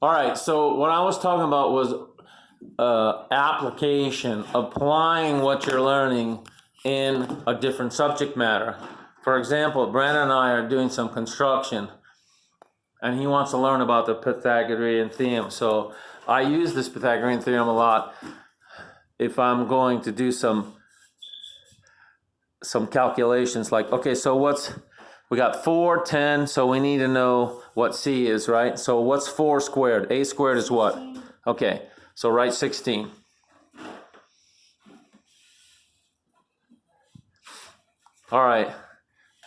All right, so what I was talking about was application, applying what you're learning in a different subject matter. For example, Brandon and I are doing some construction, and he wants to learn about the Pythagorean theorem. So I use this Pythagorean theorem a lot if I'm going to do some calculations. Like, okay, so we got 4, 10, so we need to know what C is, right? So what's 4 squared? A squared is what? Okay, so write 16. All right,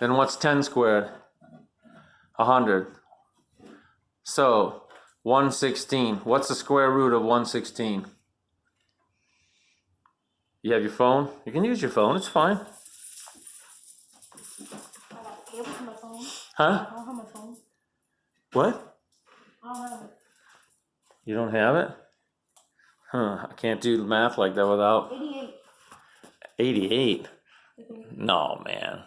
then what's 10 squared? 100. So 116. What's the square root of 116? You have your phone? You can use your phone, it's fine. Huh? I don't have my phone. What? I don't have it. You don't have it? Huh, I can't do math like that without... 88. 88? No, man.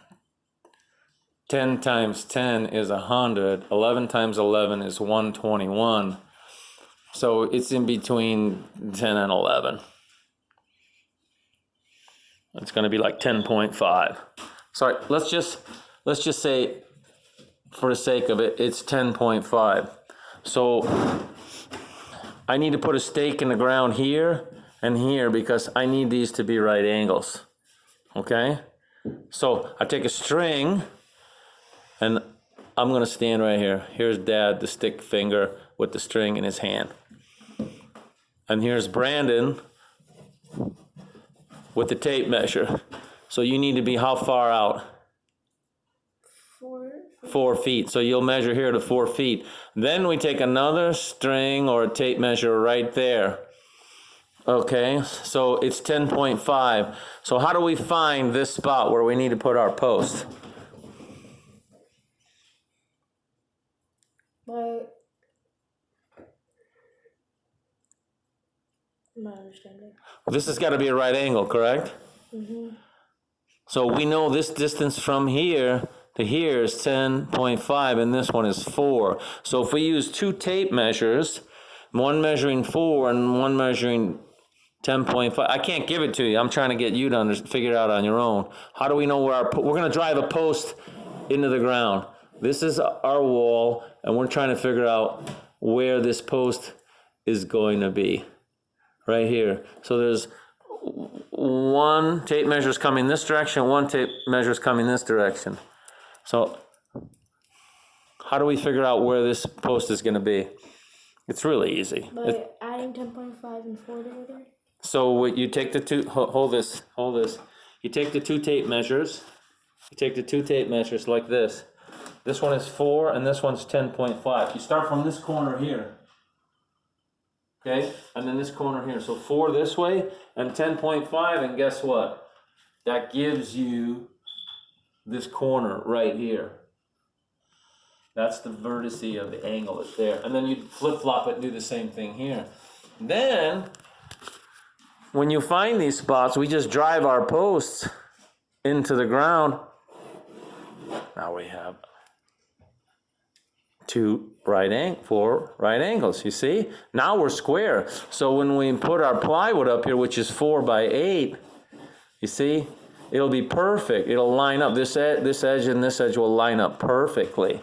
10 times 10 is 100. 11 times 11 is 121. So it's in between 10 and 11. It's going to be like 10.5. Sorry, let's just say, for the sake of it, it's 10.5. So I need to put a stake in the ground here and here because I need these to be right angles. Okay? So I take a string and I'm going to stand right here. Here's Dad, the stick finger with the string in his hand. And here's Brandon with the tape measure. So you need to be how far out? 4 feet. So you'll measure here to 4 feet. Then we take another string or a tape measure right there. Okay, so it's 10.5. So how do we find this spot where we need to put our post? My understanding. This has got to be a right angle, correct? Mm-hmm. So we know this distance from here to here is 10.5 and this one is 4. So if we use 2 tape measures, one measuring 4 and one measuring 10.5, I can't give it to you. I'm trying to get you to figure it out on your own. How do we know where we're going to drive a post into the ground? This is our wall, and we're trying to figure out where this post is going to be. Right here. So there's one tape measure is coming this direction, one tape measure is coming this direction. So how do we figure out where this post is going to be? It's really easy. By adding 10.5 and 4 together? So you take the two, hold this. You take the 2 tape measures. You take the 2 tape measures like this. This one is 4 and this one's 10.5. You start from this corner here. Okay, and then this corner here. So 4 this way and 10.5, and guess what? That gives you this corner right here. That's the vertice of the angle that's there. And then you flip-flop it and do the same thing here. Then, when you find these spots, we just drive our posts into the ground. Now we have 4 right angles, you see? Now we're square. So when we put our plywood up here, which is 4 by 8, you see? It'll be perfect. It'll line up. This edge and this edge will line up perfectly.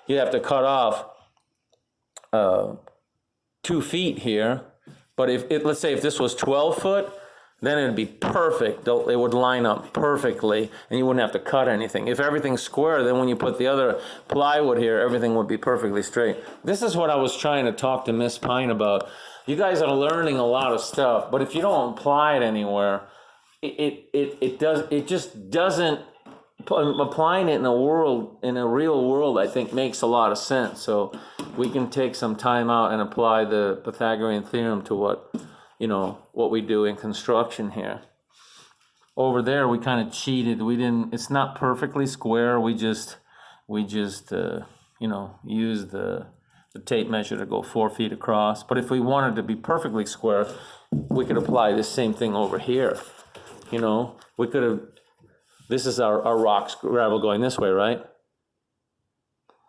You have to cut off 2 feet here. But let's say if this was 12 foot, then it'd be perfect. It would line up perfectly, and you wouldn't have to cut anything. If everything's square, then when you put the other plywood here, everything would be perfectly straight. This is what I was trying to talk to Miss Pine about. You guys are learning a lot of stuff, but if you don't apply it anywhere, it just doesn't. Applying it in a real world, I think makes a lot of sense. So we can take some time out and apply the Pythagorean theorem to what we do in construction here. Over there, we kind of cheated. It's not perfectly square. We just use the tape measure to go 4 feet across. But if we wanted to be perfectly square, we could apply this same thing over here. We could have, this is our rock gravel going this way, right?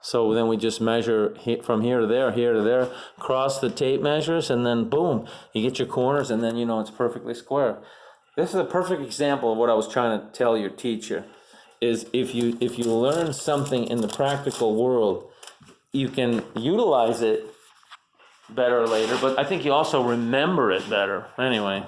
So then we just measure from here to there, cross the tape measures, and then boom, you get your corners, and then you know it's perfectly square. This is a perfect example of what I was trying to tell your teacher, is if you learn something in the practical world, you can utilize it better later, but I think you also remember it better. Anyway.